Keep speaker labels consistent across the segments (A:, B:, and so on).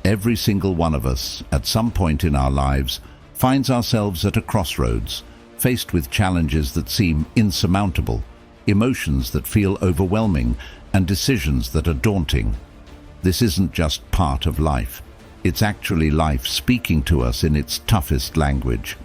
A: Every single one of us, at some point in our lives, finds ourselves at a crossroads, faced with challenges that seem insurmountable, emotions that feel overwhelming, and decisions that are daunting. This isn't just part of life. It's actually life speaking to us in its toughest language.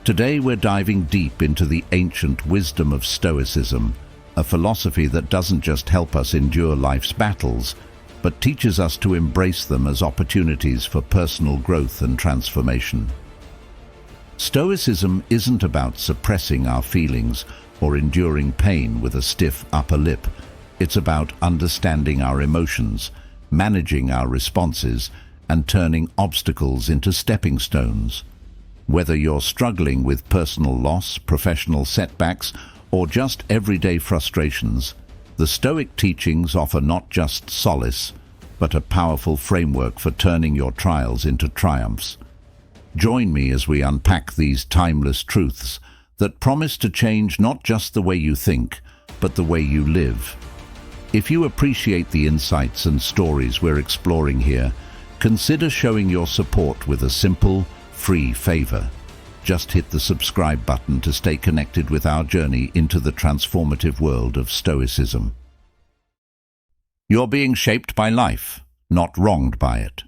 A: Today we're diving deep into the ancient wisdom of Stoicism, a philosophy that doesn't just help us endure life's battles, but teaches us to embrace them as opportunities for personal growth and transformation. Stoicism isn't about suppressing our feelings or enduring pain with a stiff upper lip. It's about understanding our emotions, managing our responses, and turning obstacles into stepping stones. Whether you're struggling with personal loss, professional setbacks, or just everyday frustrations, the Stoic teachings offer not just solace, but a powerful framework for turning your trials into triumphs. Join me as we unpack these timeless truths that promise to change not just the way you think, but the way you live. If you appreciate the insights and stories we're exploring here, consider showing your support with a simple, free favor. Just hit the subscribe button to stay connected with our journey into the transformative world of Stoicism. You're being shaped by life, not wronged by it.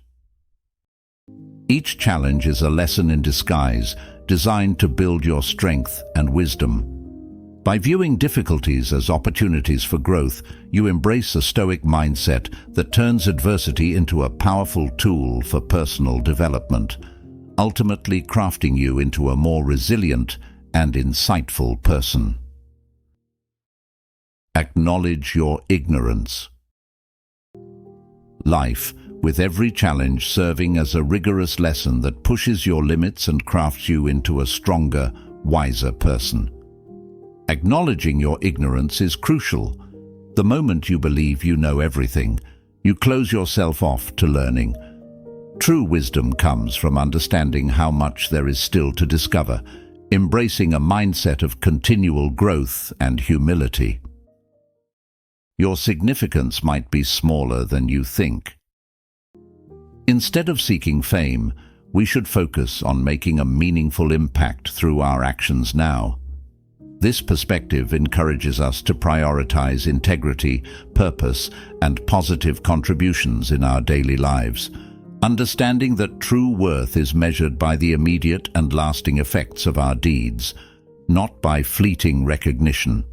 A: Each challenge is a lesson in disguise, designed to build your strength and wisdom. By viewing difficulties as opportunities for growth, you embrace a Stoic mindset that turns adversity into a powerful tool for personal development, ultimately crafting you into a more resilient and insightful person. Acknowledge your ignorance. Life, with every challenge serving as a rigorous lesson that pushes your limits and crafts you into a stronger, wiser person. Acknowledging your ignorance is crucial. The moment you believe you know everything, you close yourself off to learning. True wisdom comes from understanding how much there is still to discover, embracing a mindset of continual growth and humility. Your significance might be smaller than you think. Instead of seeking fame, we should focus on making a meaningful impact through our actions now. This perspective encourages us to prioritize integrity, purpose, and positive contributions in our daily lives, understanding that true worth is measured by the immediate and lasting effects of our deeds, not by fleeting recognition.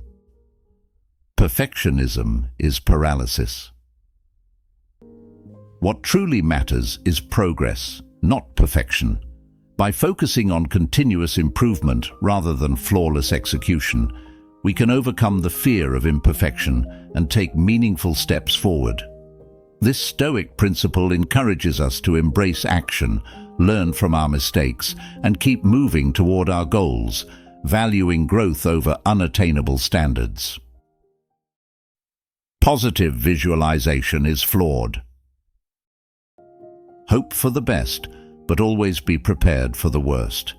A: Perfectionism is paralysis. What truly matters is progress, not perfection. By focusing on continuous improvement rather than flawless execution, we can overcome the fear of imperfection and take meaningful steps forward. This Stoic principle encourages us to embrace action, learn from our mistakes, and keep moving toward our goals, valuing growth over unattainable standards. Positive visualization is flawed. Hope for the best, but always be prepared for the worst,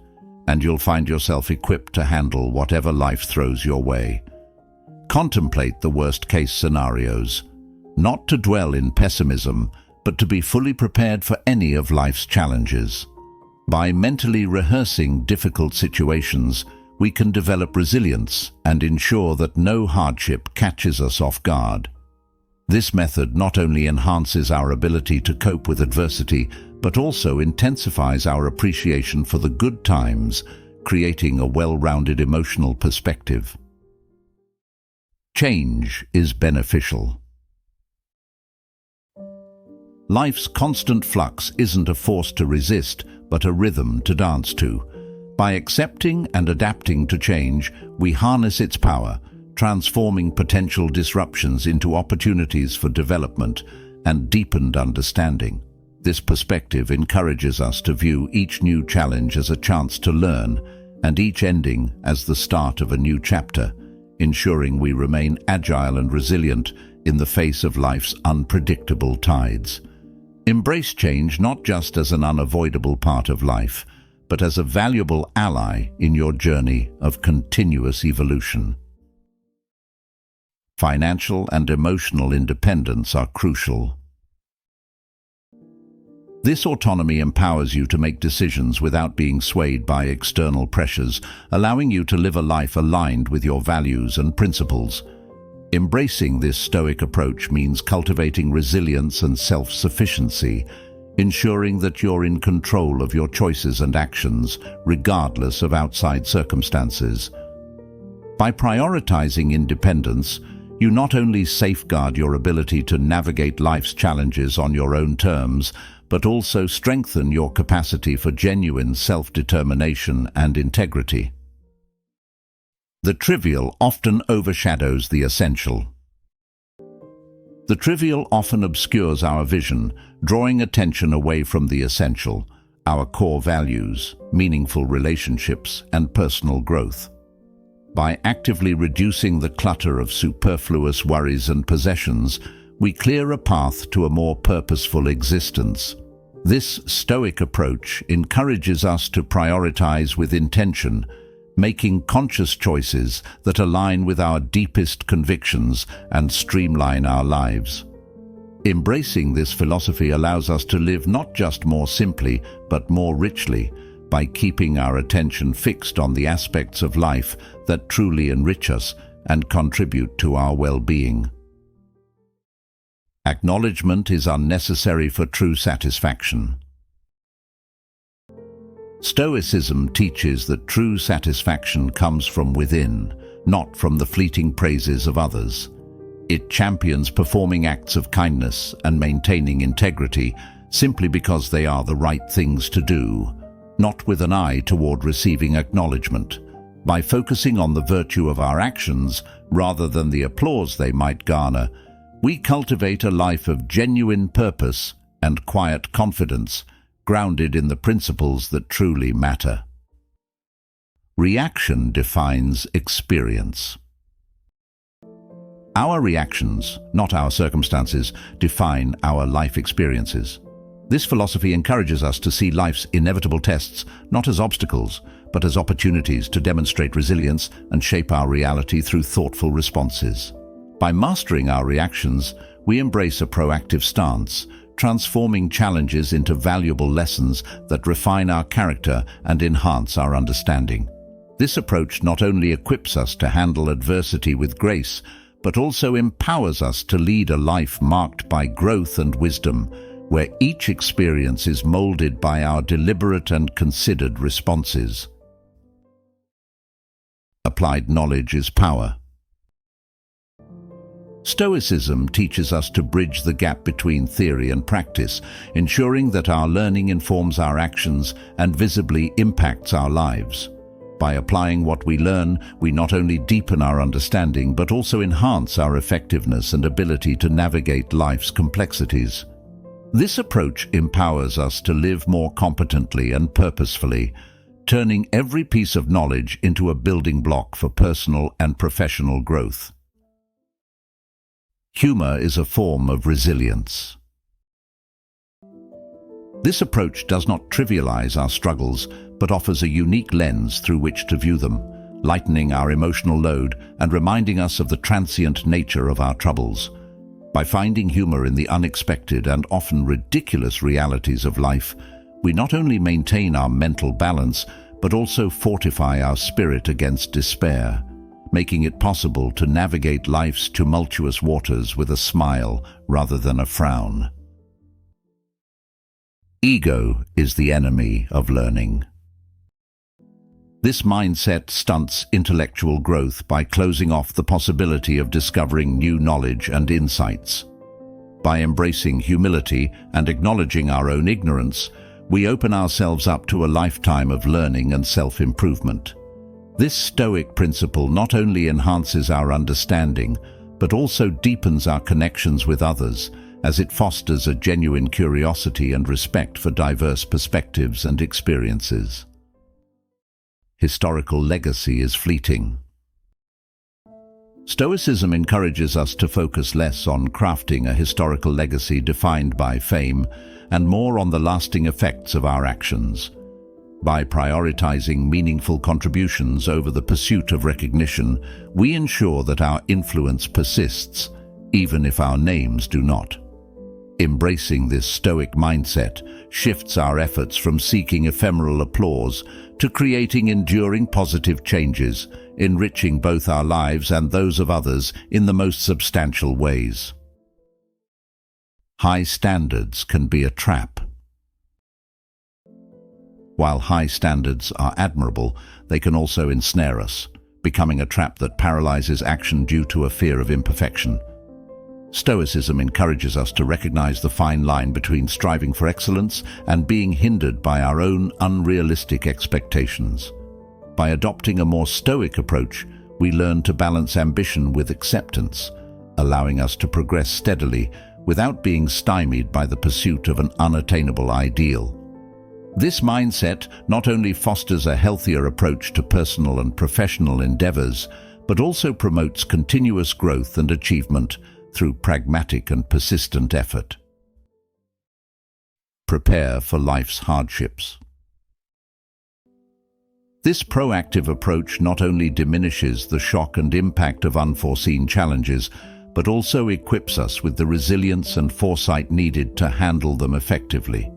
A: and you'll find yourself equipped to handle whatever life throws your way. Contemplate the worst-case scenarios, not to dwell in pessimism, but to be fully prepared for any of life's challenges. By mentally rehearsing difficult situations, we can develop resilience and ensure that no hardship catches us off guard. This method not only enhances our ability to cope with adversity, but also intensifies our appreciation for the good times, creating a well-rounded emotional perspective. Change is beneficial. Life's constant flux isn't a force to resist, but a rhythm to dance to. By accepting and adapting to change, we harness its power, transforming potential disruptions into opportunities for development and deepened understanding. This perspective encourages us to view each new challenge as a chance to learn and each ending as the start of a new chapter, ensuring we remain agile and resilient in the face of life's unpredictable tides. Embrace change not just as an unavoidable part of life, but as a valuable ally in your journey of continuous evolution. Financial and emotional independence are crucial. This autonomy empowers you to make decisions without being swayed by external pressures, allowing you to live a life aligned with your values and principles. Embracing this Stoic approach means cultivating resilience and self-sufficiency, ensuring that you're in control of your choices and actions, regardless of outside circumstances. By prioritizing independence, you not only safeguard your ability to navigate life's challenges on your own terms, but also strengthen your capacity for genuine self-determination and integrity. The trivial often overshadows the essential. The trivial often obscures our vision, drawing attention away from the essential, our core values, meaningful relationships, and personal growth. By actively reducing the clutter of superfluous worries and possessions, we clear a path to a more purposeful existence. This Stoic approach encourages us to prioritize with intention, making conscious choices that align with our deepest convictions and streamline our lives. Embracing this philosophy allows us to live not just more simply, but more richly, by keeping our attention fixed on the aspects of life that truly enrich us and contribute to our well-being. Acknowledgement is unnecessary for true satisfaction. Stoicism teaches that true satisfaction comes from within, not from the fleeting praises of others. It champions performing acts of kindness and maintaining integrity simply because they are the right things to do, not with an eye toward receiving acknowledgement. By focusing on the virtue of our actions rather than the applause they might garner, we cultivate a life of genuine purpose and quiet confidence, grounded in the principles that truly matter. Reaction defines experience. Our reactions, not our circumstances, define our life experiences. This philosophy encourages us to see life's inevitable tests not as obstacles, but as opportunities to demonstrate resilience and shape our reality through thoughtful responses. By mastering our reactions, we embrace a proactive stance, transforming challenges into valuable lessons that refine our character and enhance our understanding. This approach not only equips us to handle adversity with grace, but also empowers us to lead a life marked by growth and wisdom, where each experience is molded by our deliberate and considered responses. Applied knowledge is power. Stoicism teaches us to bridge the gap between theory and practice, ensuring that our learning informs our actions and visibly impacts our lives. By applying what we learn, we not only deepen our understanding but also enhance our effectiveness and ability to navigate life's complexities. This approach empowers us to live more competently and purposefully, turning every piece of knowledge into a building block for personal and professional growth. Humor is a form of resilience. This approach does not trivialize our struggles, but offers a unique lens through which to view them, lightening our emotional load and reminding us of the transient nature of our troubles. By finding humor in the unexpected and often ridiculous realities of life, we not only maintain our mental balance, but also fortify our spirit against despair, making it possible to navigate life's tumultuous waters with a smile rather than a frown. Ego is the enemy of learning. This mindset stunts intellectual growth by closing off the possibility of discovering new knowledge and insights. By embracing humility and acknowledging our own ignorance, we open ourselves up to a lifetime of learning and self-improvement. This Stoic principle not only enhances our understanding, but also deepens our connections with others, as it fosters a genuine curiosity and respect for diverse perspectives and experiences. Historical legacy is fleeting. Stoicism encourages us to focus less on crafting a historical legacy defined by fame and more on the lasting effects of our actions. By prioritizing meaningful contributions over the pursuit of recognition, we ensure that our influence persists, even if our names do not. Embracing this Stoic mindset shifts our efforts from seeking ephemeral applause to creating enduring positive changes, enriching both our lives and those of others in the most substantial ways. High standards can be a trap. While high standards are admirable, they can also ensnare us, becoming a trap that paralyzes action due to a fear of imperfection. Stoicism encourages us to recognize the fine line between striving for excellence and being hindered by our own unrealistic expectations. By adopting a more stoic approach, we learn to balance ambition with acceptance, allowing us to progress steadily without being stymied by the pursuit of an unattainable ideal. This mindset not only fosters a healthier approach to personal and professional endeavors, but also promotes continuous growth and achievement through pragmatic and persistent effort. Prepare for life's hardships. This proactive approach not only diminishes the shock and impact of unforeseen challenges, but also equips us with the resilience and foresight needed to handle them effectively.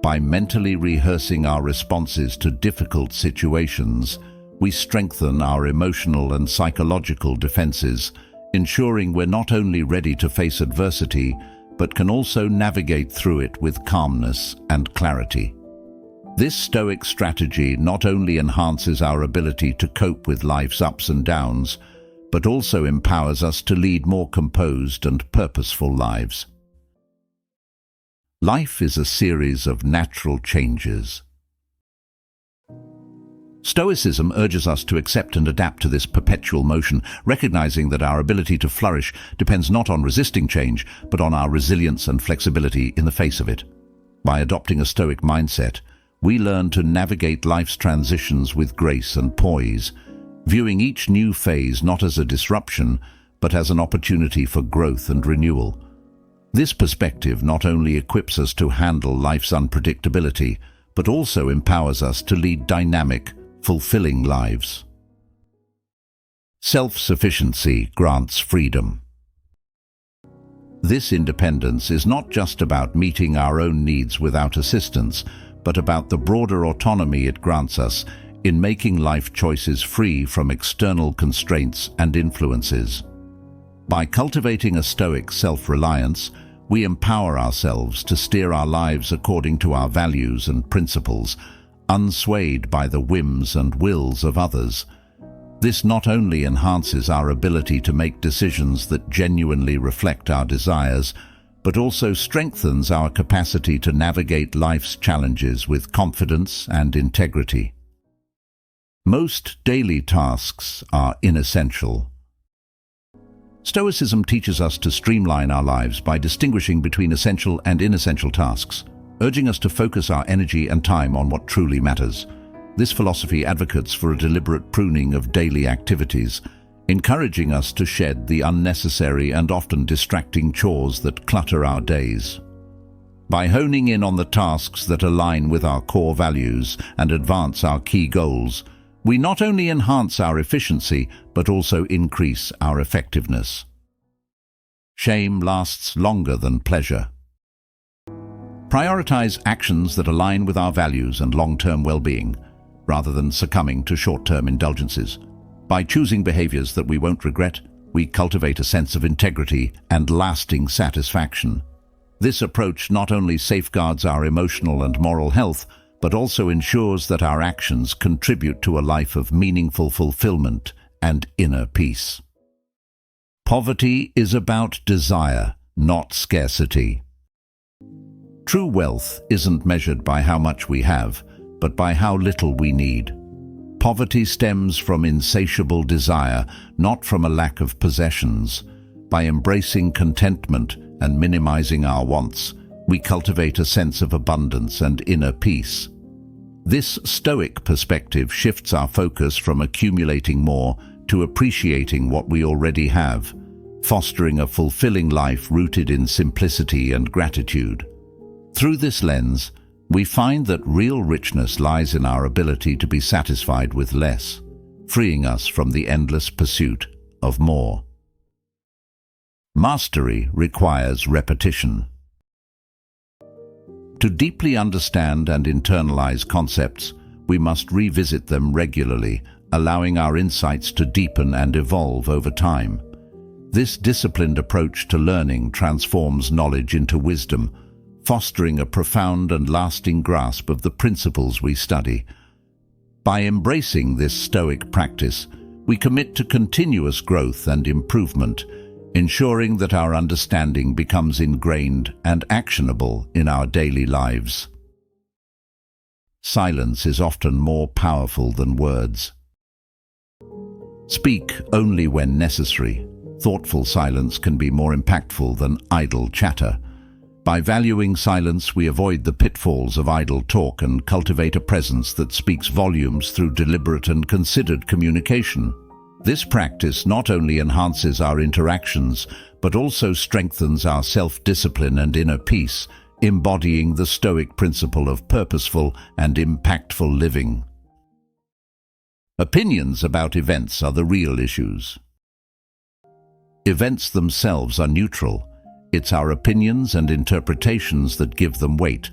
A: By mentally rehearsing our responses to difficult situations, we strengthen our emotional and psychological defenses, ensuring we're not only ready to face adversity, but can also navigate through it with calmness and clarity. This Stoic strategy not only enhances our ability to cope with life's ups and downs, but also empowers us to lead more composed and purposeful lives. Life is a series of natural changes. Stoicism urges us to accept and adapt to this perpetual motion, recognizing that our ability to flourish depends not on resisting change, but on our resilience and flexibility in the face of it. By adopting a Stoic mindset, we learn to navigate life's transitions with grace and poise, viewing each new phase not as a disruption, but as an opportunity for growth and renewal. This perspective not only equips us to handle life's unpredictability, but also empowers us to lead dynamic, fulfilling lives. Self-sufficiency grants freedom. This independence is not just about meeting our own needs without assistance, but about the broader autonomy it grants us in making life choices free from external constraints and influences. By cultivating a Stoic self-reliance, we empower ourselves to steer our lives according to our values and principles, unswayed by the whims and wills of others. This not only enhances our ability to make decisions that genuinely reflect our desires, but also strengthens our capacity to navigate life's challenges with confidence and integrity. Most daily tasks are inessential. Stoicism teaches us to streamline our lives by distinguishing between essential and inessential tasks, urging us to focus our energy and time on what truly matters. This philosophy advocates for a deliberate pruning of daily activities, encouraging us to shed the unnecessary and often distracting chores that clutter our days. By honing in on the tasks that align with our core values and advance our key goals, we not only enhance our efficiency, but also increase our effectiveness. Shame lasts longer than pleasure. Prioritize actions that align with our values and long-term well-being, rather than succumbing to short-term indulgences. By choosing behaviors that we won't regret, we cultivate a sense of integrity and lasting satisfaction. This approach not only safeguards our emotional and moral health, but also ensures that our actions contribute to a life of meaningful fulfillment and inner peace. Poverty is about desire, not scarcity. True wealth isn't measured by how much we have, but by how little we need. Poverty stems from insatiable desire, not from a lack of possessions. By embracing contentment and minimizing our wants, we cultivate a sense of abundance and inner peace. This Stoic perspective shifts our focus from accumulating more to appreciating what we already have, fostering a fulfilling life rooted in simplicity and gratitude. Through this lens, we find that real richness lies in our ability to be satisfied with less, freeing us from the endless pursuit of more. Mastery requires repetition. To deeply understand and internalize concepts, we must revisit them regularly, allowing our insights to deepen and evolve over time. This disciplined approach to learning transforms knowledge into wisdom, fostering a profound and lasting grasp of the principles we study. By embracing this Stoic practice, we commit to continuous growth and improvement, ensuring that our understanding becomes ingrained and actionable in our daily lives. Silence is often more powerful than words. Speak only when necessary. Thoughtful silence can be more impactful than idle chatter. By valuing silence, we avoid the pitfalls of idle talk and cultivate a presence that speaks volumes through deliberate and considered communication. This practice not only enhances our interactions, but also strengthens our self-discipline and inner peace, embodying the Stoic principle of purposeful and impactful living. Opinions about events are the real issues. Events themselves are neutral. It's our opinions and interpretations that give them weight.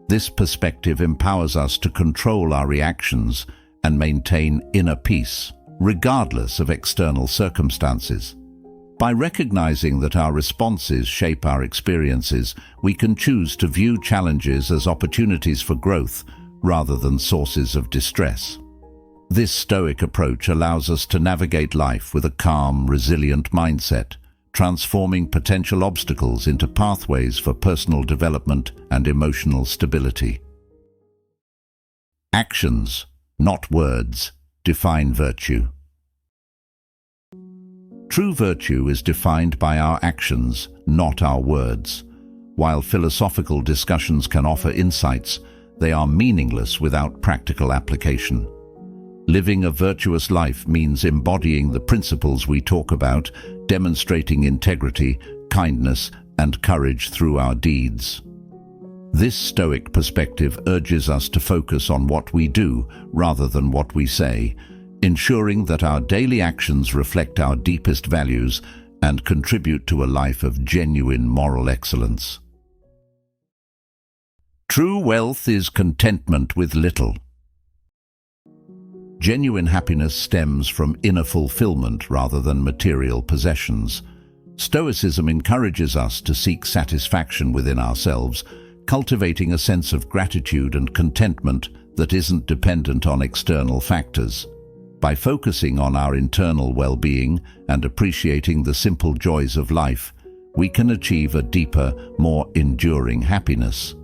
A: This perspective empowers us to control our reactions and maintain inner peace, regardless of external circumstances. By recognizing that our responses shape our experiences, we can choose to view challenges as opportunities for growth rather than sources of distress. This Stoic approach allows us to navigate life with a calm, resilient mindset, transforming potential obstacles into pathways for personal development and emotional stability. Actions, not words, define virtue. True virtue is defined by our actions, not our words. While philosophical discussions can offer insights, they are meaningless without practical application. Living a virtuous life means embodying the principles we talk about, demonstrating integrity, kindness, and courage through our deeds. This Stoic perspective urges us to focus on what we do rather than what we say, ensuring that our daily actions reflect our deepest values and contribute to a life of genuine moral excellence. True wealth is contentment with little. Genuine happiness stems from inner fulfillment rather than material possessions. Stoicism encourages us to seek satisfaction within ourselves, cultivating a sense of gratitude and contentment that isn't dependent on external factors. By focusing on our internal well-being and appreciating the simple joys of life, we can achieve a deeper, more enduring happiness.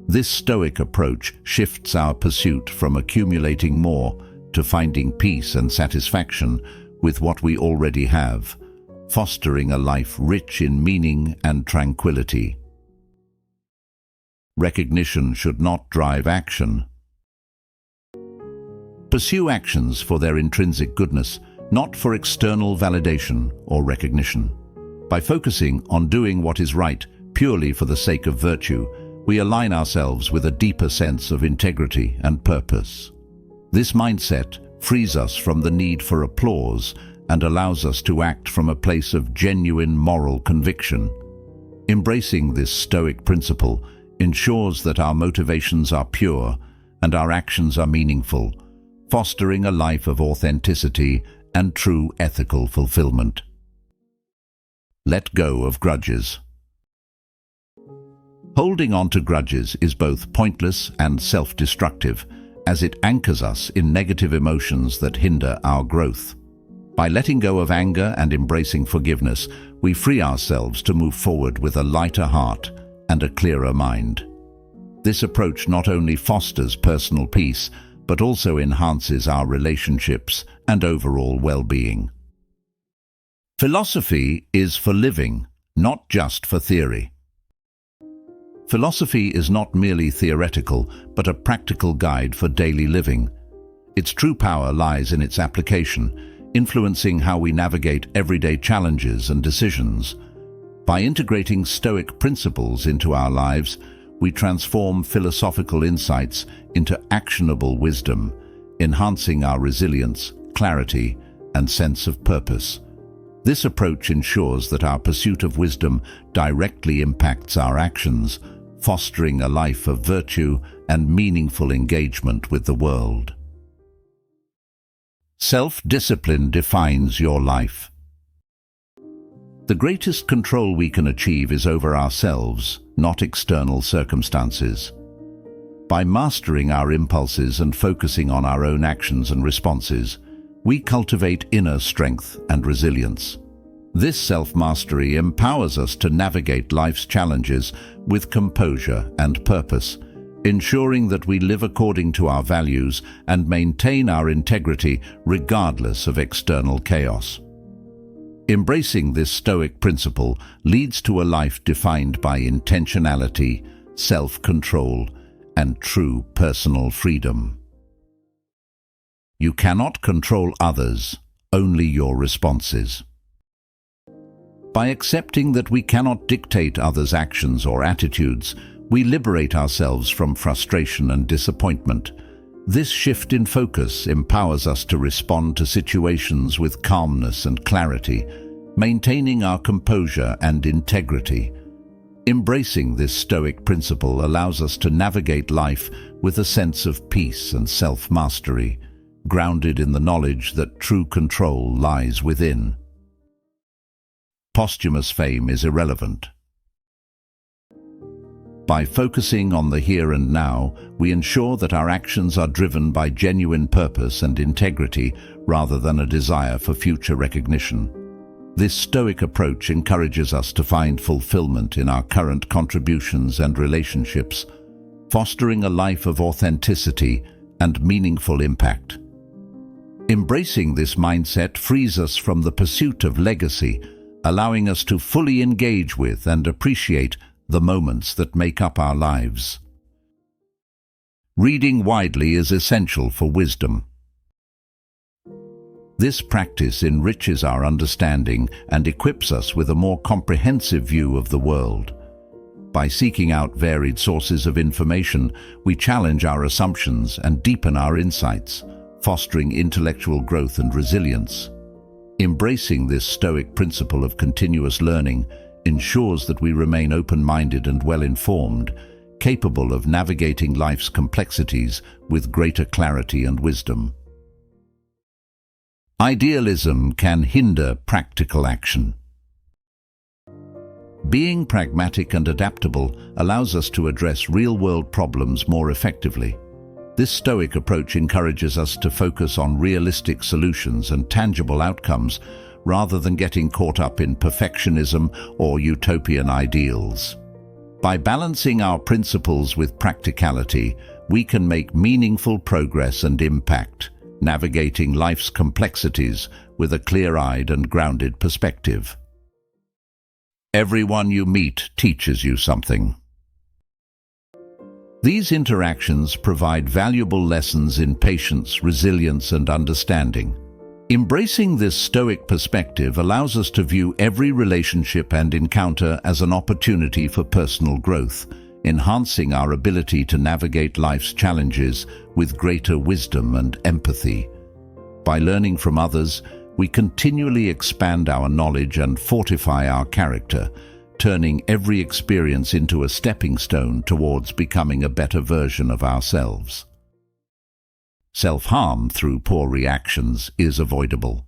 A: This Stoic approach shifts our pursuit from accumulating more to finding peace and satisfaction with what we already have, fostering a life rich in meaning and tranquility. Recognition should not drive action. Pursue actions for their intrinsic goodness, not for external validation or recognition. By focusing on doing what is right purely for the sake of virtue, we align ourselves with a deeper sense of integrity and purpose. This mindset frees us from the need for applause and allows us to act from a place of genuine moral conviction. Embracing this Stoic principle ensures that our motivations are pure and our actions are meaningful, fostering a life of authenticity and true ethical fulfillment. Let go of grudges. Holding on to grudges is both pointless and self-destructive, as it anchors us in negative emotions that hinder our growth. By letting go of anger and embracing forgiveness, we free ourselves to move forward with a lighter heart and a clearer mind. This approach not only fosters personal peace, but also enhances our relationships and overall well-being. Philosophy is for living, not just for theory. Philosophy is not merely theoretical, but a practical guide for daily living. Its true power lies in its application, influencing how we navigate everyday challenges and decisions. By integrating Stoic principles into our lives, we transform philosophical insights into actionable wisdom, enhancing our resilience, clarity, and sense of purpose. This approach ensures that our pursuit of wisdom directly impacts our actions, fostering a life of virtue and meaningful engagement with the world. Self-discipline defines your life. The greatest control we can achieve is over ourselves, not external circumstances. By mastering our impulses and focusing on our own actions and responses, we cultivate inner strength and resilience. This self-mastery empowers us to navigate life's challenges with composure and purpose, ensuring that we live according to our values and maintain our integrity regardless of external chaos. Embracing this Stoic principle leads to a life defined by intentionality, self-control, and true personal freedom. You cannot control others, only your responses. By accepting that we cannot dictate others' actions or attitudes, we liberate ourselves from frustration and disappointment. This shift in focus empowers us to respond to situations with calmness and clarity, maintaining our composure and integrity. Embracing this Stoic principle allows us to navigate life with a sense of peace and self-mastery, grounded in the knowledge that true control lies within. Posthumous fame is irrelevant. By focusing on the here and now, we ensure that our actions are driven by genuine purpose and integrity rather than a desire for future recognition. This Stoic approach encourages us to find fulfillment in our current contributions and relationships, fostering a life of authenticity and meaningful impact. Embracing this mindset frees us from the pursuit of legacy, allowing us to fully engage with and appreciate the moments that make up our lives. Reading widely is essential for wisdom. This practice enriches our understanding and equips us with a more comprehensive view of the world. By seeking out varied sources of information, we challenge our assumptions and deepen our insights, fostering intellectual growth and resilience. Embracing this Stoic principle of continuous learning ensures that we remain open-minded and well-informed, capable of navigating life's complexities with greater clarity and wisdom. Idealism can hinder practical action. Being pragmatic and adaptable allows us to address real-world problems more effectively. This Stoic approach encourages us to focus on realistic solutions and tangible outcomes rather than getting caught up in perfectionism or utopian ideals. By balancing our principles with practicality, we can make meaningful progress and impact, navigating life's complexities with a clear-eyed and grounded perspective. Everyone you meet teaches you something. These interactions provide valuable lessons in patience, resilience, and understanding. Embracing this Stoic perspective allows us to view every relationship and encounter as an opportunity for personal growth, enhancing our ability to navigate life's challenges with greater wisdom and empathy. By learning from others, we continually expand our knowledge and fortify our character, turning every experience into a stepping stone towards becoming a better version of ourselves. Self-harm through poor reactions is avoidable.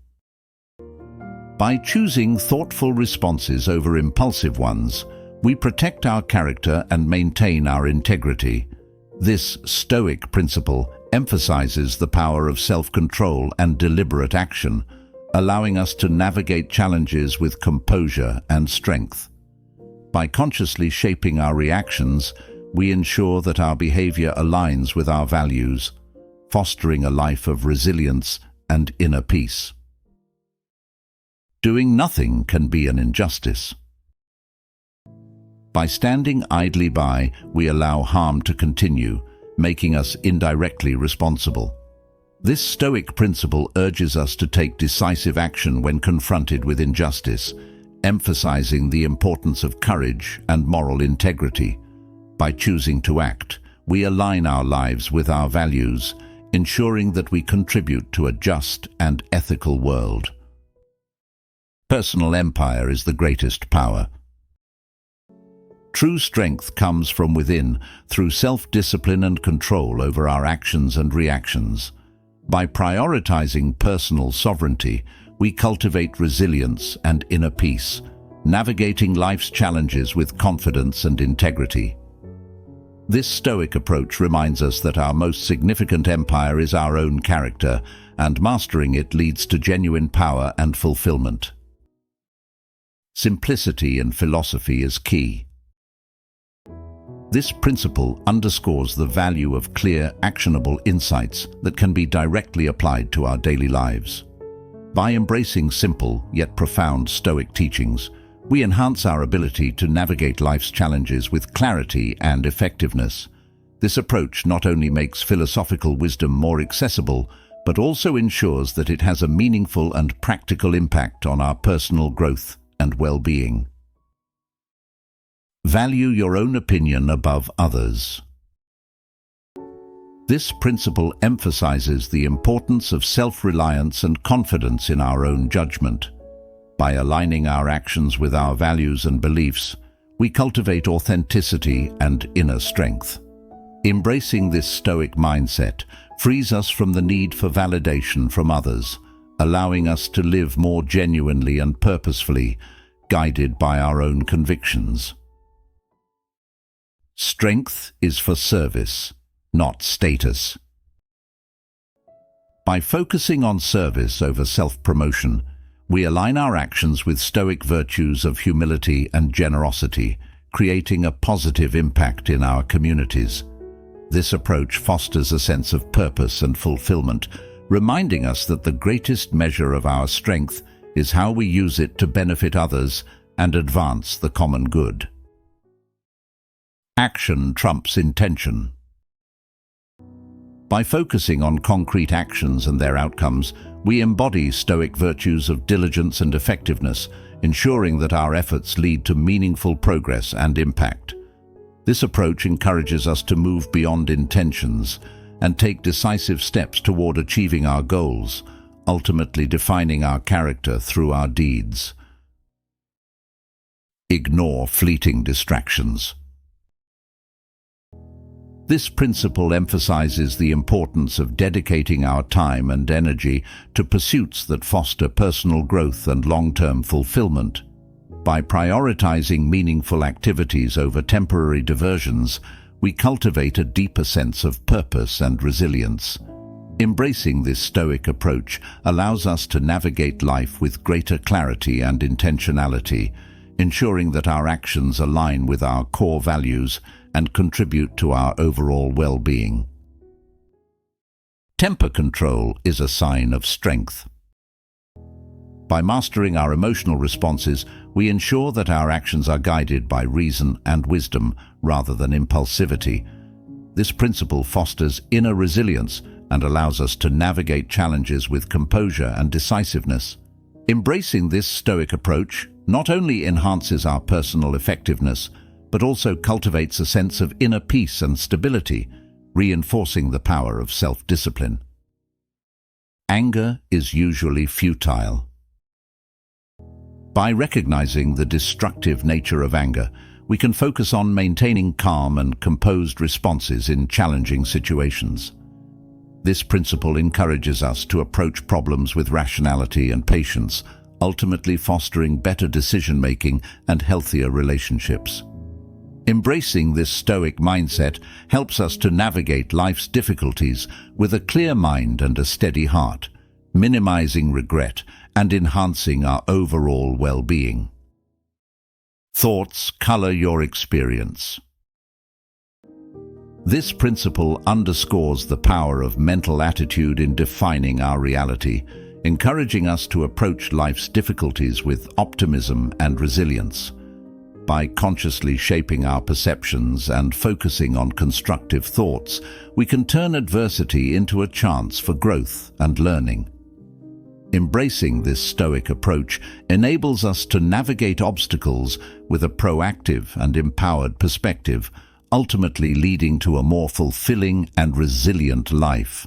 A: By choosing thoughtful responses over impulsive ones, we protect our character and maintain our integrity. This Stoic principle emphasizes the power of self-control and deliberate action, allowing us to navigate challenges with composure and strength. By consciously shaping our reactions, we ensure that our behavior aligns with our values, fostering a life of resilience and inner peace. Doing nothing can be an injustice. By standing idly by, we allow harm to continue, making us indirectly responsible. This Stoic principle urges us to take decisive action when confronted with injustice, emphasizing the importance of courage and moral integrity. By choosing to act, we align our lives with our values, ensuring that we contribute to a just and ethical world. Personal empire is the greatest power. True strength comes from within, through self-discipline and control over our actions and reactions. By prioritizing personal sovereignty, we cultivate resilience and inner peace, navigating life's challenges with confidence and integrity. This Stoic approach reminds us that our most significant empire is our own character, and mastering it leads to genuine power and fulfillment. Simplicity in philosophy is key. This principle underscores the value of clear, actionable insights that can be directly applied to our daily lives. By embracing simple yet profound Stoic teachings, we enhance our ability to navigate life's challenges with clarity and effectiveness. This approach not only makes philosophical wisdom more accessible, but also ensures that it has a meaningful and practical impact on our personal growth and well-being. Value your own opinion above others. This principle emphasizes the importance of self-reliance and confidence in our own judgment. By aligning our actions with our values and beliefs, we cultivate authenticity and inner strength. Embracing this Stoic mindset frees us from the need for validation from others, allowing us to live more genuinely and purposefully, guided by our own convictions. Strength is for service, not status. By focusing on service over self-promotion, we align our actions with Stoic virtues of humility and generosity, creating a positive impact in our communities. This approach fosters a sense of purpose and fulfillment, reminding us that the greatest measure of our strength is how we use it to benefit others and advance the common good. Action trumps intention. By focusing on concrete actions and their outcomes, we embody Stoic virtues of diligence and effectiveness, ensuring that our efforts lead to meaningful progress and impact. This approach encourages us to move beyond intentions and take decisive steps toward achieving our goals, ultimately defining our character through our deeds. Ignore fleeting distractions. This principle emphasizes the importance of dedicating our time and energy to pursuits that foster personal growth and long-term fulfillment. By prioritizing meaningful activities over temporary diversions, we cultivate a deeper sense of purpose and resilience. Embracing this Stoic approach allows us to navigate life with greater clarity and intentionality, ensuring that our actions align with our core values and contribute to our overall well-being. Temper control is a sign of strength. By mastering our emotional responses, we ensure that our actions are guided by reason and wisdom rather than impulsivity. This principle fosters inner resilience and allows us to navigate challenges with composure and decisiveness. Embracing this Stoic approach not only enhances our personal effectiveness, but also cultivates a sense of inner peace and stability, reinforcing the power of self-discipline. Anger is usually futile. By recognizing the destructive nature of anger, we can focus on maintaining calm and composed responses in challenging situations. This principle encourages us to approach problems with rationality and patience, ultimately fostering better decision-making and healthier relationships. Embracing this Stoic mindset helps us to navigate life's difficulties with a clear mind and a steady heart, minimizing regret and enhancing our overall well-being. Thoughts color your experience. This principle underscores the power of mental attitude in defining our reality, encouraging us to approach life's difficulties with optimism and resilience. By consciously shaping our perceptions and focusing on constructive thoughts, we can turn adversity into a chance for growth and learning. Embracing this Stoic approach enables us to navigate obstacles with a proactive and empowered perspective, ultimately leading to a more fulfilling and resilient life.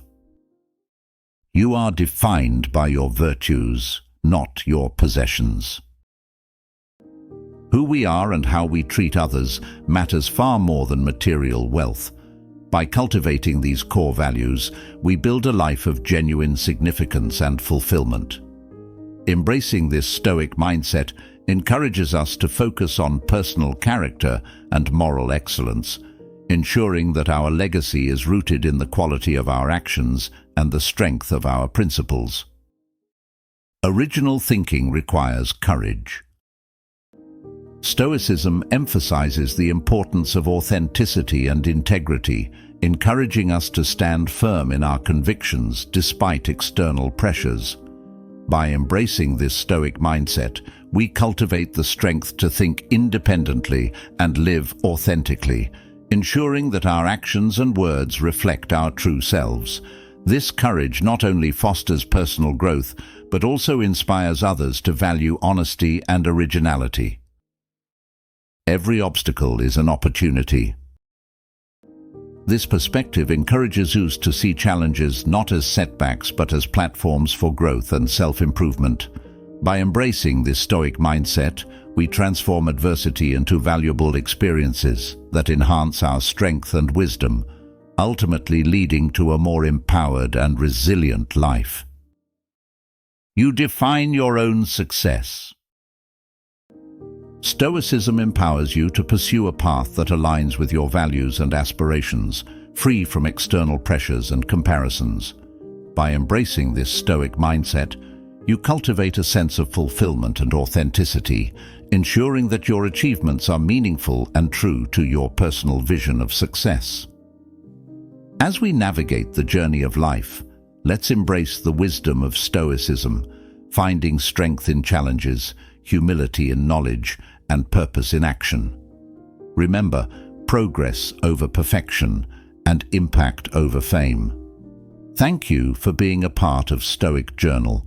A: You are defined by your virtues, not your possessions. Who we are and how we treat others matters far more than material wealth. By cultivating these core values, we build a life of genuine significance and fulfillment. Embracing this Stoic mindset encourages us to focus on personal character and moral excellence, ensuring that our legacy is rooted in the quality of our actions and the strength of our principles. Original thinking requires courage. Stoicism emphasizes the importance of authenticity and integrity, encouraging us to stand firm in our convictions despite external pressures. By embracing this Stoic mindset, we cultivate the strength to think independently and live authentically, ensuring that our actions and words reflect our true selves. This courage not only fosters personal growth, but also inspires others to value honesty and originality. Every obstacle is an opportunity. This perspective encourages us to see challenges not as setbacks but as platforms for growth and self-improvement. By embracing this Stoic mindset, we transform adversity into valuable experiences that enhance our strength and wisdom, ultimately leading to a more empowered and resilient life. You define your own success. Stoicism empowers you to pursue a path that aligns with your values and aspirations, free from external pressures and comparisons. By embracing this Stoic mindset, you cultivate a sense of fulfillment and authenticity, ensuring that your achievements are meaningful and true to your personal vision of success. As we navigate the journey of life, let's embrace the wisdom of Stoicism, finding strength in challenges, humility in knowledge, and purpose in action. Remember, progress over perfection and impact over fame. Thank you for being a part of Stoic Journal.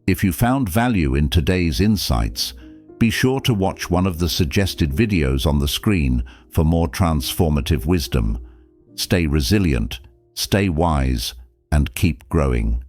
A: If you found value in today's insights, be sure to watch one of the suggested videos on the screen for more transformative wisdom. Stay resilient, stay wise, and keep growing.